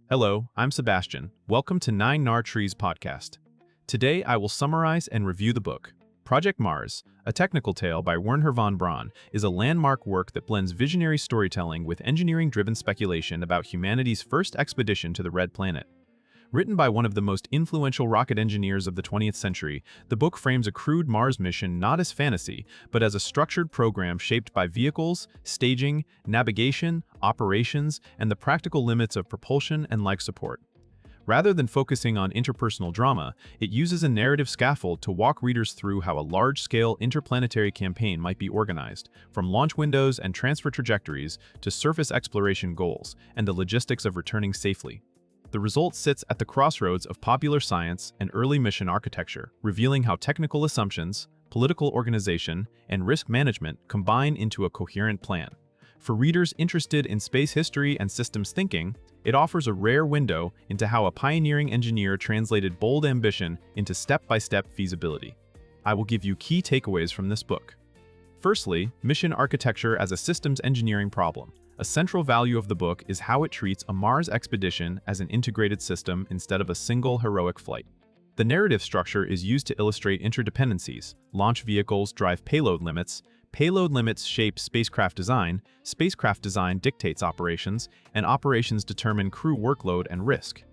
Hello, I'm Sebastian. Welcome to 9 Trees podcast. Today I will summarize and review the book. Project Mars, a technical tale by Wernher von Braun, is a landmark work that blends visionary storytelling with engineering-driven speculation about humanity's first expedition to the Red Planet. Written by one of the most influential rocket engineers of the 20th century, the book frames a crewed Mars mission not as fantasy, but as a structured program shaped by vehicles, staging, navigation, operations, and the practical limits of propulsion and life support. Rather than focusing on interpersonal drama, it uses a narrative scaffold to walk readers through how a large-scale interplanetary campaign might be organized, from launch windows and transfer trajectories to surface exploration goals and the logistics of returning safely. The result sits at the crossroads of popular science and early mission architecture, revealing how technical assumptions, political organization, and risk management combine into a coherent plan. For readers interested in space history and systems thinking, it offers a rare window into how a pioneering engineer translated bold ambition into step-by-step feasibility. I will give you key takeaways from this book. Firstly, mission architecture as a systems engineering problem. A central value of the book is how it treats a Mars expedition as an integrated system instead of a single heroic flight. The narrative structure is used to illustrate interdependencies. Launch vehicles drive payload limits shape spacecraft design dictates operations, and operations determine crew workload and risk.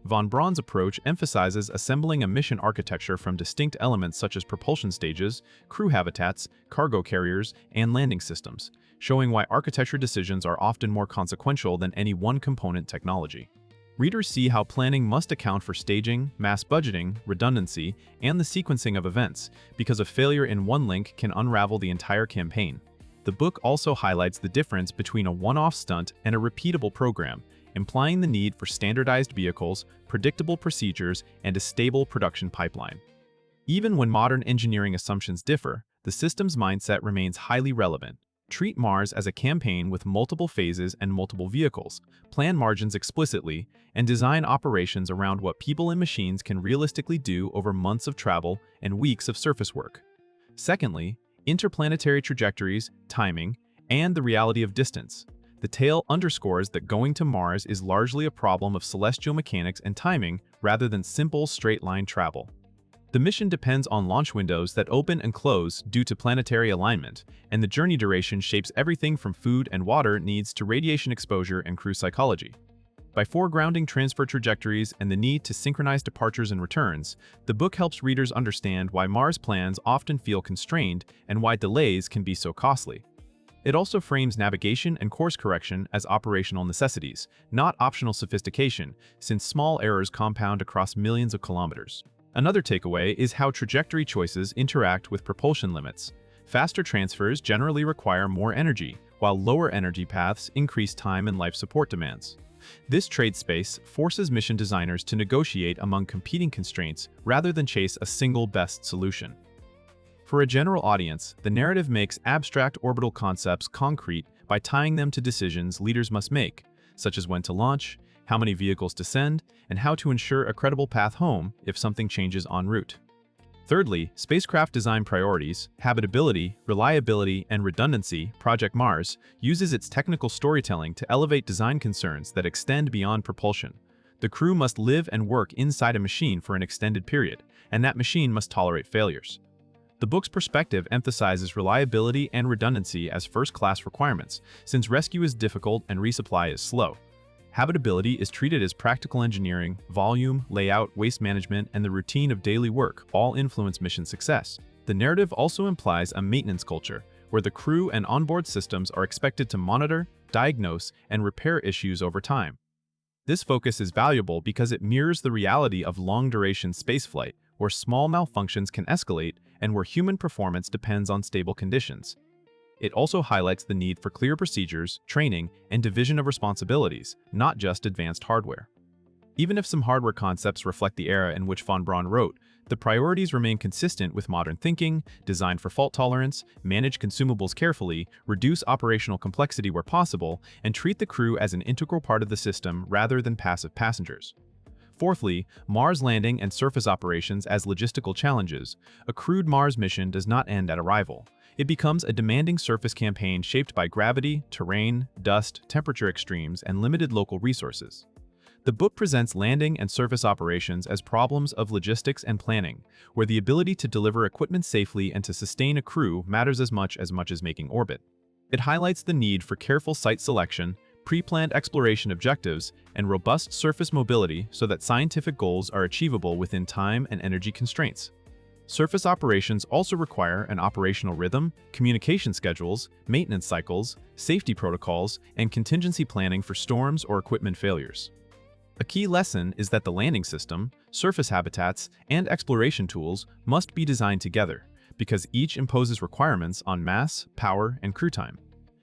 Von Braun's approach emphasizes assembling a mission architecture from distinct elements such as propulsion stages, crew habitats, cargo carriers, and landing systems, showing why architecture decisions are often more consequential than any one component technology. Readers see how planning must account for staging, mass budgeting, redundancy, and the sequencing of events, because a failure in one link can unravel the entire campaign. The book also highlights the difference between a one-off stunt and a repeatable program, implying the need for standardized vehicles, predictable procedures, and a stable production pipeline. Even when modern engineering assumptions differ, the system's mindset remains highly relevant. Treat Mars as a campaign with multiple phases and multiple vehicles, plan margins explicitly, and design operations around what people and machines can realistically do over months of travel and weeks of surface work. Secondly, interplanetary trajectories, timing, and the reality of distance. The tale underscores that going to Mars is largely a problem of celestial mechanics and timing rather than simple straight-line travel. The mission depends on launch windows that open and close due to planetary alignment, and the journey duration shapes everything from food and water needs to radiation exposure and crew psychology. By foregrounding transfer trajectories and the need to synchronize departures and returns, the book helps readers understand why Mars plans often feel constrained and why delays can be so costly. It also frames navigation and course correction as operational necessities, not optional sophistication, since small errors compound across millions of kilometers. Another takeaway is how trajectory choices interact with propulsion limits. Faster transfers generally require more energy, while lower energy paths increase time and life support demands. This trade space forces mission designers to negotiate among competing constraints rather than chase a single best solution. For a general audience, the narrative makes abstract orbital concepts concrete by tying them to decisions leaders must make, such as when to launch, how many vehicles to send, and how to ensure a credible path home if something changes en route. Thirdly, spacecraft design priorities, habitability, reliability, and redundancy. Project Mars uses its technical storytelling to elevate design concerns that extend beyond propulsion. The crew must live and work inside a machine for an extended period, and that machine must tolerate failures. The book's perspective emphasizes reliability and redundancy as first-class requirements, since rescue is difficult and resupply is slow. Habitability is treated as practical engineering. Volume, layout, waste management, and the routine of daily work all influence mission success. The narrative also implies a maintenance culture, where the crew and onboard systems are expected to monitor, diagnose, and repair issues over time. This focus is valuable because it mirrors the reality of long-duration spaceflight, where small malfunctions can escalate and where human performance depends on stable conditions. It also highlights the need for clear procedures, training, and division of responsibilities, not just advanced hardware. Even if some hardware concepts reflect the era in which von Braun wrote, the priorities remain consistent with modern thinking: design for fault tolerance, manage consumables carefully, reduce operational complexity where possible, and treat the crew as an integral part of the system rather than passive passengers. Fourthly, Mars landing and surface operations as logistical challenges. A crewed Mars mission does not end at arrival. It becomes a demanding surface campaign shaped by gravity, terrain, dust, temperature extremes, and limited local resources. The book presents landing and surface operations as problems of logistics and planning, where the ability to deliver equipment safely and to sustain a crew matters as much as making orbit. It highlights the need for careful site selection, pre-planned exploration objectives, and robust surface mobility so that scientific goals are achievable within time and energy constraints. Surface operations also require an operational rhythm, communication schedules, maintenance cycles, safety protocols, and contingency planning for storms or equipment failures. A key lesson is that the landing system, surface habitats, and exploration tools must be designed together, because each imposes requirements on mass, power, and crew time.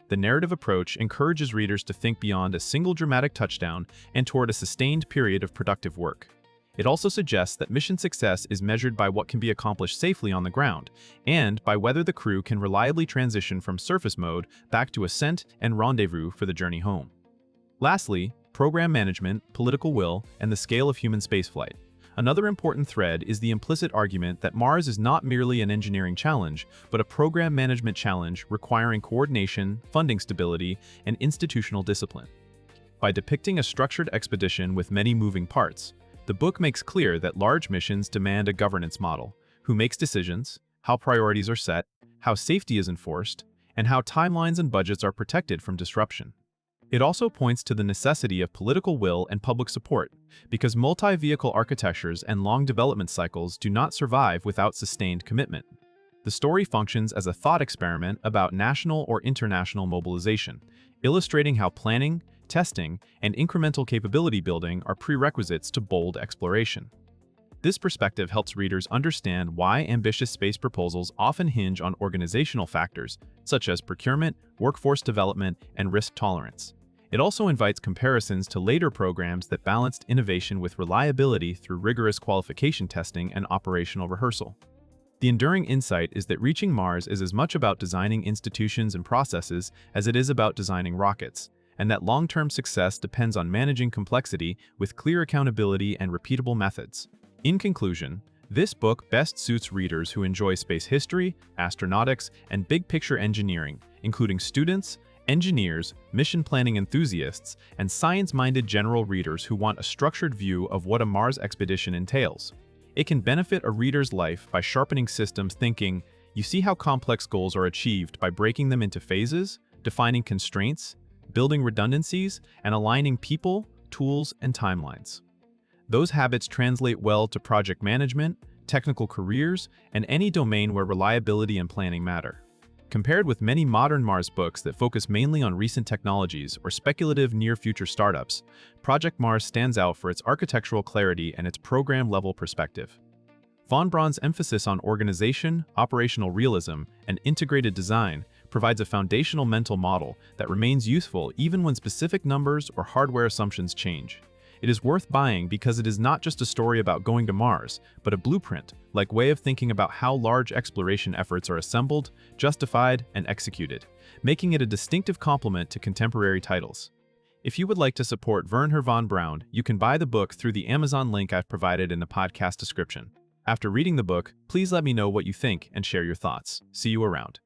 The narrative approach encourages readers to think beyond a single dramatic touchdown and toward a sustained period of productive work. It also suggests that mission success is measured by what can be accomplished safely on the ground, and by whether the crew can reliably transition from surface mode back to ascent and rendezvous for the journey home. Lastly, program management, political will, and the scale of human spaceflight. Another important thread is the implicit argument that Mars is not merely an engineering challenge, but a program management challenge requiring coordination, funding stability, and institutional discipline. By depicting a structured expedition with many moving parts, the book makes clear that large missions demand a governance model: who makes decisions, how priorities are set, how safety is enforced, and how timelines and budgets are protected from disruption. It also points to the necessity of political will and public support, because multi-vehicle architectures and long development cycles do not survive without sustained commitment. The story functions as a thought experiment about national or international mobilization, illustrating how planning, testing, and incremental capability building are prerequisites to bold exploration. This perspective helps readers understand why ambitious space proposals often hinge on organizational factors such as procurement, workforce development, and risk tolerance. It also invites comparisons to later programs that balanced innovation with reliability through rigorous qualification testing and operational rehearsal. The enduring insight is that reaching Mars is as much about designing institutions and processes as it is about designing rockets, and that long-term success depends on managing complexity with clear accountability and repeatable methods. In conclusion, this book best suits readers who enjoy space history, astronautics, and big-picture engineering, including students, engineers, mission planning enthusiasts, and science-minded general readers who want a structured view of what a Mars expedition entails. It can benefit a reader's life by sharpening systems thinking. You see how complex goals are achieved by breaking them into phases, defining constraints, building redundancies, and aligning people, tools, and timelines. Those habits translate well to project management, technical careers, and any domain where reliability and planning matter. Compared with many modern Mars books that focus mainly on recent technologies or speculative near-future startups, Project Mars stands out for its architectural clarity and its program-level perspective. Von Braun's emphasis on organization, operational realism, and integrated design provides a foundational mental model that remains useful even when specific numbers or hardware assumptions change. It is worth buying because it is not just a story about going to Mars, but a blueprint-like way of thinking about how large exploration efforts are assembled, justified, and executed, making it a distinctive complement to contemporary titles. If you would like to support Wernher von Braun, you can buy the book through the Amazon link I've provided in the podcast description. After reading the book, please let me know what you think and share your thoughts. See you around.